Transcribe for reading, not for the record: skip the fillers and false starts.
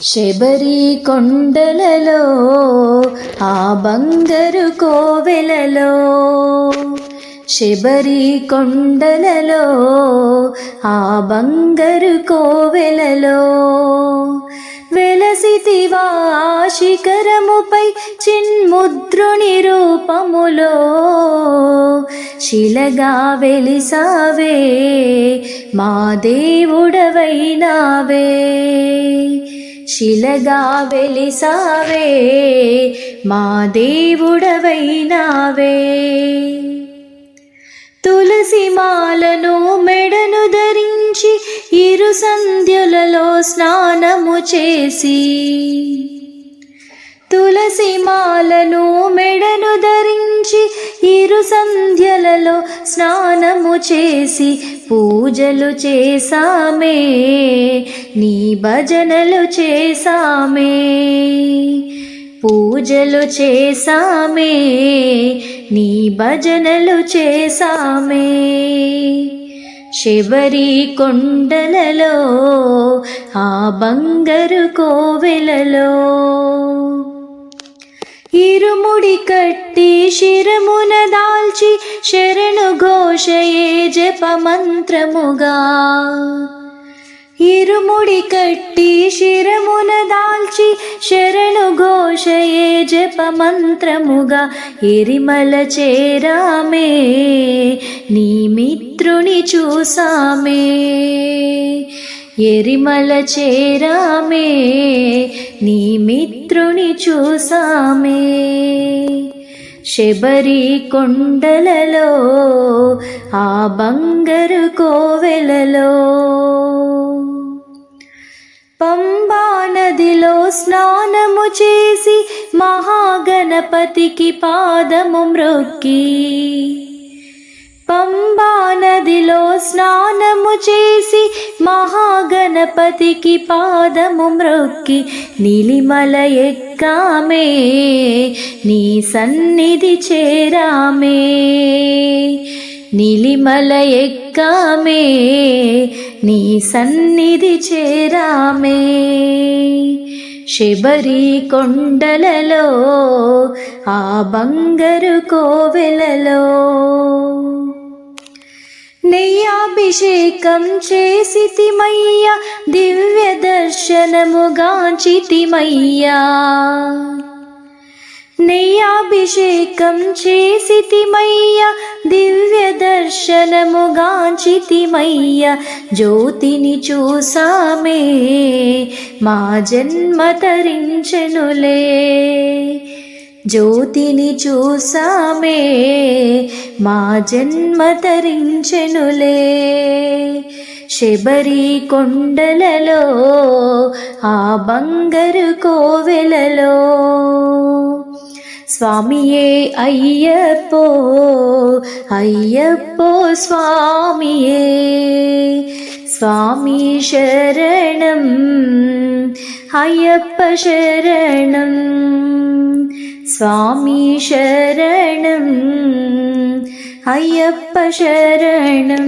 శబరి కొండలలో ఆ బంగారు కోవెలలో, శబరి కొండలలో ఆ బంగారు కోవెలలో, వెలసితివా శిఖరముపై చిన్ముద్రుని రూపములో, శిలగా వెలిసావే మా దేవుడవైనావే, శిలగా వెలిసావే మా దేవుడవైనావే. తులసి మాలను మెడను ధరించి ఇరు సంధ్యలలో స్నానము చేసి, తులసి మాలను మెడను ధరించి ఇరు సంధ్యలలో స్నానము చేసి, పూజలు చేసామే నీ భజనలు చేసామే, పూజలు చేసామే నీ భజనలు చేసామే. శబరి కొండలలో ఆ బంగారు కోవెలలో, ఇరుముడి కట్టి శిరమున దాల్చి శరణు ఘోషయే జపమంత్రముగా, ఇరుముడి కట్టి శిరమున దాల్చి శరణు ఘోషయే జపమంత్రముగా, ఎరిమల చేరామే నీ మిత్రుని చూసామే, ఎరిమల చేరామే నీ మిత్రుని చూసామే. శబరి కొండలలో ఆ బంగారు కోవెలలో, పంబా నదిలో స్నానము చేసి మహాగణపతికి పాదము మ్రొక్కి, పంబా నదిలో స్నానము చేసి మహాగణపతికి పాదము మ్రొక్కి, నీలిమల ఎక్కామే నీ సన్నిధి చేరామే, నీలిమల ఎక్కామే నీ సన్నిధి చేరామే. శబరి కొండలలో ఆ బంగారు కోవెలలో, నెయ్యాభిషేకం చేసితిమయ్యా దివ్య దర్శనముగాంచితిమయ్యా, నెయ్యాభిషేకం చేసితిమయ్యా దివ్య దర్శనముగాంచితిమయ్యా, జ్యోతిని చూసామే మా జన్మ తరించెనులే, జ్యోతిని చూసామే మా జన్మ తరించెనులే. శబరి కొండలలో ఆ బంగారు కోవెలలో, స్వామియే అయ్యప్పో అయ్యప్పో స్వామియే, స్వామి శరణం అయ్యప్ప శరణం, స్వామి శరణం అయ్యప్ప శరణం.